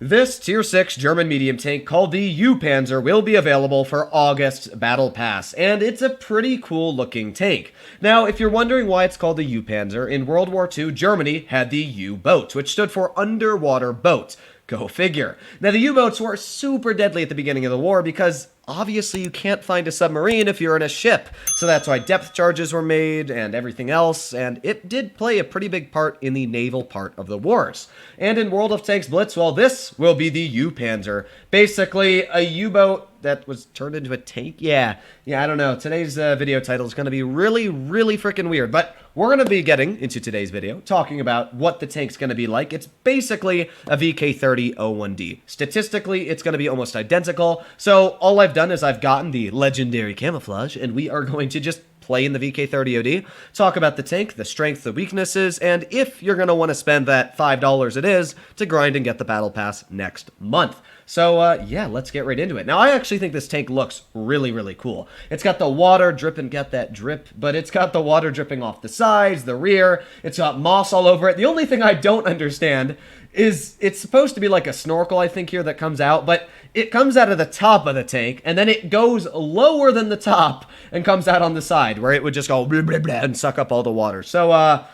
This Tier 6 German medium tank called the U-Panzer will be available for August's Battle Pass, and it's a pretty cool looking tank. Now, if you're wondering why it's called the U-Panzer, in World War II, Germany had the U-Boat, which stood for underwater boat. Go figure. Now, the U-boats were super deadly at the beginning of the war because obviously you can't find a submarine if you're in a ship. So that's why depth charges were made and everything else, and it did play a pretty big part in the naval part of the wars. And in World of Tanks Blitz, well, this will be the U-Panzer. Basically, a U-boat that was turned into a tank? Yeah, I don't know. Today's video title is going to be really freaking weird, but we're going to be getting into today's video, talking about what the tank's going to be like. It's basically a VK30-01D. Statistically, it's going to be almost identical, so all I've done is I've gotten the legendary camouflage, and we are going to just play in the VK30OD, talk about the tank, the strengths, the weaknesses, and if you're going to want to spend that $5 it is to grind and get the Battle Pass next month. So, yeah, let's get right into it. Now, I actually think this tank looks really cool. It's got the water dripping, get that drip, but it's got the water dripping off the sides, the rear, it's got moss all over it. The only thing I don't understand is it's supposed to be like a snorkel, I think, here that comes out, but it comes out of the top of the tank, and then it goes lower than the top and comes out on the side, where it would just go blah, blah, blah, and suck up all the water. So,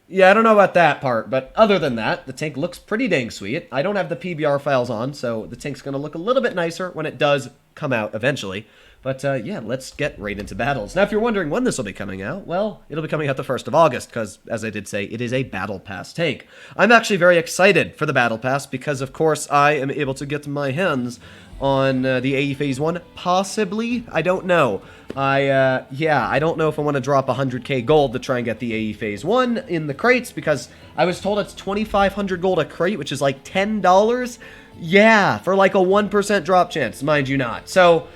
yeah, I don't know about that part, but other than that, the tank looks pretty dang sweet. I don't have the PBR files on, so the tank's going to look a little bit nicer when it does come out eventually. But, yeah, let's get right into battles. Now, if you're wondering when this will be coming out, well, it'll be coming out the 1st of August, because, as I did say, it is a Battle Pass tank. I'm actually very excited for the Battle Pass, because, of course, I am able to get my hands on the AE Phase 1, possibly? I don't know. Yeah, I don't know if I want to drop 100k gold to try and get the AE Phase 1 in the crates, because I was told it's 2,500 gold a crate, which is like $10. Yeah, for like a 1% drop chance, mind you not. So,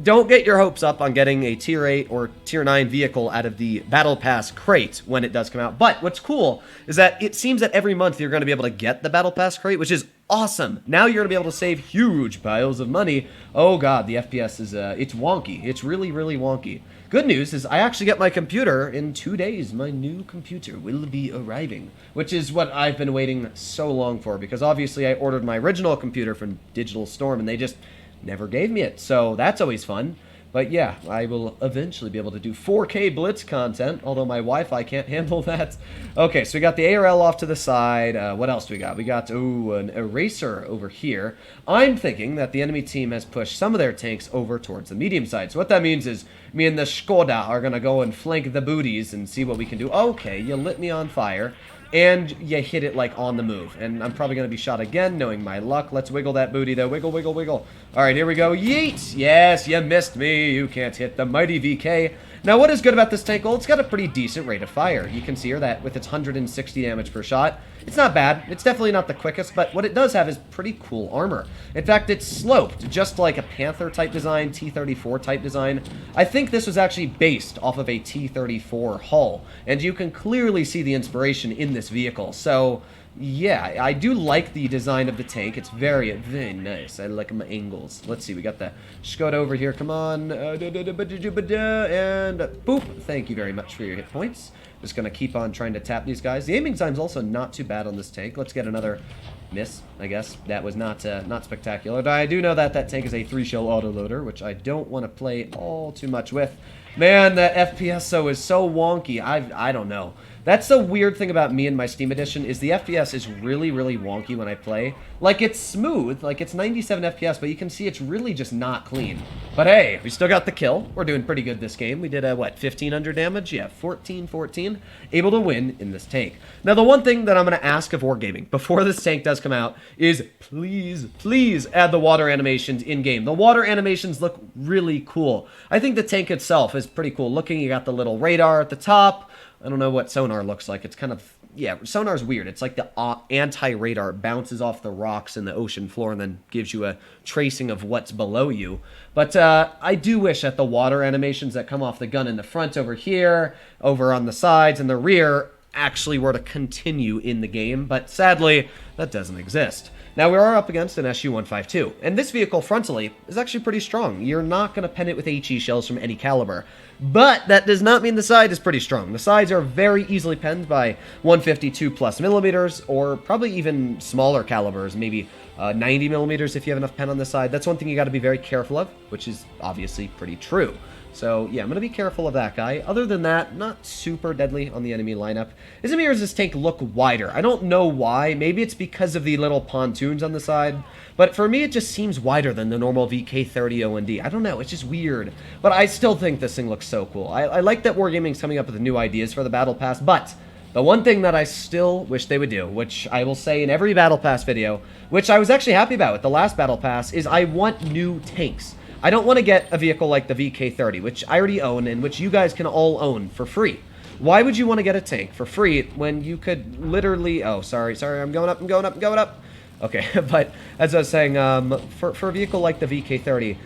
don't get your hopes up on getting a Tier 8 or Tier 9 vehicle out of the Battle Pass crate when it does come out. But what's cool is that it seems that every month you're going to be able to get the Battle Pass crate, which is awesome. Now you're going to be able to save huge piles of money. Oh god, the FPS is, it's wonky. It's really wonky. Good news is I actually get my computer in 2 days. My new computer will be arriving, which is what I've been waiting so long for, because obviously I ordered my original computer from Digital Storm and they just never gave me it, so that's always fun. But yeah, I will eventually be able to do 4K Blitz content, although my Wi-Fi can't handle that. Okay, so we got the ARL off to the side. What else do we got? We got, ooh, an eraser over here. I'm thinking that the enemy team has pushed some of their tanks over towards the medium side. So what that means is me and the Skoda are going to go and flank the booties and see what we can do. Okay, you lit me on fire. And you hit it, like, on the move. And I'm probably going to be shot again, knowing my luck. Let's wiggle that booty, though. Wiggle. Alright, here we go. Yeet! Yes, you missed me. You can't hit the mighty VK. Now, what is good about this tank? Well, it's got a pretty decent rate of fire. You can see here that with its 160 damage per shot, it's not bad. It's definitely not the quickest, but what it does have is pretty cool armor. In fact, it's sloped, just like a Panther-type design, T-34-type design. I think this was actually based off of a T-34 hull, and you can clearly see the inspiration in this vehicle. So, yeah, I do like the design of the tank. It's very nice. I like my angles. Let's see, we got the Skoda over here. Come on. And boop. Thank you very much for your hit points. Just going to keep on trying to tap these guys. The aiming time's also not too bad on this tank. Let's get another miss, I guess. That was not spectacular. But I do know that that tank is a 3-shell autoloader, which I don't want to play all too much with. Man, that FPS is so wonky. I don't know. That's the weird thing about me and my Steam Edition, is the FPS is really wonky when I play. Like, it's smooth, like it's 97 FPS, but you can see it's really just not clean. But hey, we still got the kill. We're doing pretty good this game. We did, what, 1,500 damage? Yeah, 14. Able to win in this tank. Now, the one thing that I'm going to ask of Wargaming before this tank does come out is please add the water animations in-game. The water animations look really cool. I think the tank itself is pretty cool looking. You got the little radar at the top. I don't know what sonar looks like. It's kind of, yeah, sonar's weird. It's like the anti-radar bounces off the rocks in the ocean floor and then gives you a tracing of what's below you. But I do wish that the water animations that come off the gun in the front over here, over on the sides and the rear, actually were to continue in the game. But sadly, that doesn't exist. Now, we are up against an SU-152, and this vehicle frontally is actually pretty strong. You're not going to pen it with HE shells from any caliber, but that does not mean the side is pretty strong. The sides are very easily penned by 152 plus millimeters, or probably even smaller calibers, maybe 90 millimeters if you have enough pen on the side. That's one thing you got to be very careful of, which is obviously pretty true. So, yeah, I'm going to be careful of that guy. Other than that, not super deadly on the enemy lineup. Izmir's this tank look wider. I don't know why. Maybe it's because of the little pontoons on the side. But for me, it just seems wider than the normal VK30 OND. I don't know. It's just weird. But I still think this thing looks so cool. I like that Wargaming's coming up with new ideas for the Battle Pass. But the one thing that I still wish they would do, which I will say in every Battle Pass video, which I was actually happy about with the last Battle Pass, is I want new tanks. I don't want to get a vehicle like the VK30, which I already own and which you guys can all own for free. Why would you want to get a tank for free when you could literally... Oh, sorry, I'm going up. Okay, but as I was saying, for a vehicle like the VK30,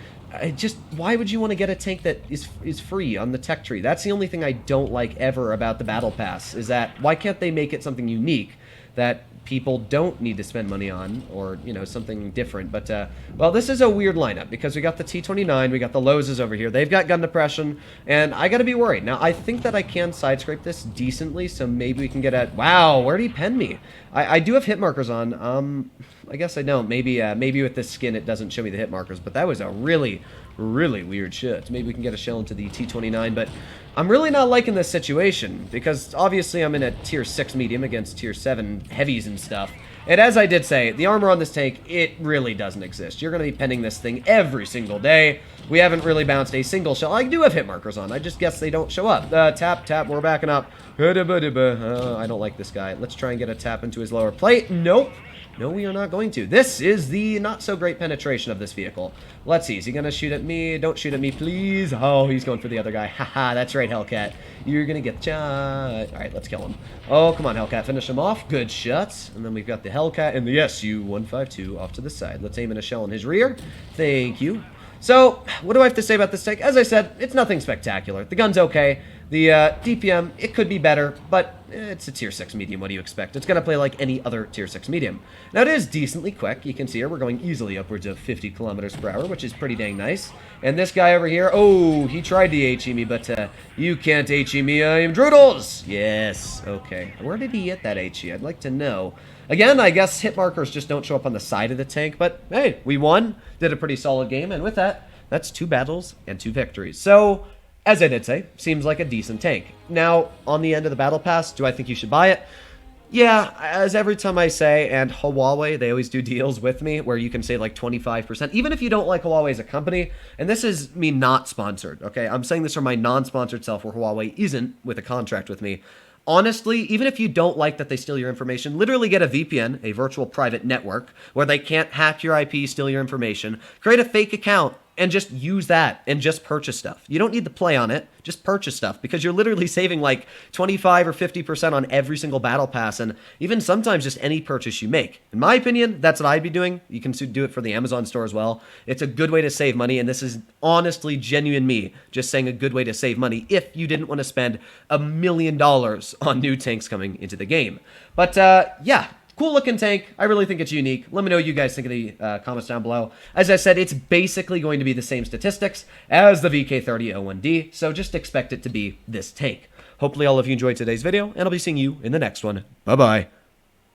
why would you want to get a tank that is free on the tech tree? That's the only thing I don't like ever about the Battle Pass, is that why can't they make it something unique that people don't need to spend money on, or, you know, something different. But, well, this is a weird lineup, because we got the T-29, we got the Lozes over here, they've got gun depression, and I gotta be worried. Now, I think that I can side-scrape this decently, so maybe we can get at... Wow, where did he pen me? I do have hit markers on, I guess I don't. Maybe with this skin it doesn't show me the hit markers, but that was a really weird shit. Maybe we can get a shell into the T-29, but I'm really not liking this situation, because obviously I'm in a tier 6 medium against tier 7 heavies and stuff. And as I did say, the armor on this tank, it really doesn't exist. You're going to be penning this thing every single day. We haven't really bounced a single shell. I do have hit markers on. I just guess they don't show up. Tap, we're backing up. I don't like this guy. Let's try and get a tap into his lower plate. Nope. No, we are not going to. This is the not-so-great penetration of this vehicle. Let's see. Is he going to shoot at me? Don't shoot at me, please. Oh, he's going for the other guy. Haha, that's right, Hellcat. You're going to get shot. All right, let's kill him. Oh, come on, Hellcat. Finish him off. Good shots. And then we've got the Hellcat and the SU-152 off to the side. Let's aim in a shell in his rear. Thank you. So, what do I have to say about this tank? As I said, it's nothing spectacular. The gun's okay. The DPM, it could be better, but it's a tier 6 medium. What do you expect? It's going to play like any other tier 6 medium. Now, it is decently quick. You can see here we're going easily upwards of 50 kilometers per hour, which is pretty dang nice. And this guy over here, oh, he tried to HE me, but you can't HE me. I am Droodles. Yes. Okay. Where did he hit that HE? I'd like to know. Again, I guess hit markers just don't show up on the side of the tank, but hey, we won. Did a pretty solid game, and with that, that's 2 battles and 2 victories. So, as I did say, seems like a decent tank. Now, on the end of the Battle Pass, do I think you should buy it? Yeah, as every time I say, and Huawei, they always do deals with me where you can save like 25%, even if you don't like Huawei as a company, and this is me not sponsored, okay? I'm saying this for my non-sponsored self where Huawei isn't with a contract with me. Honestly, even if you don't like that they steal your information, literally get a VPN, a virtual private network, where they can't hack your IP, steal your information, create a fake account, and just use that and just purchase stuff. You don't need to play on it, just purchase stuff, because you're literally saving like 25 or 50% on every single battle pass, and even sometimes just any purchase you make. In my opinion, that's what I'd be doing. You can do it for the Amazon store as well. It's a good way to save money, and this is honestly genuine me just saying a good way to save money if you didn't want to spend $1 million on new tanks coming into the game. But yeah. Cool looking tank. I really think it's unique. Let me know what you guys think in the comments down below. As I said, it's basically going to be the same statistics as the VK30 O1D, so just expect it to be this tank. Hopefully all of you enjoyed today's video, and I'll be seeing you in the next one. Bye-bye.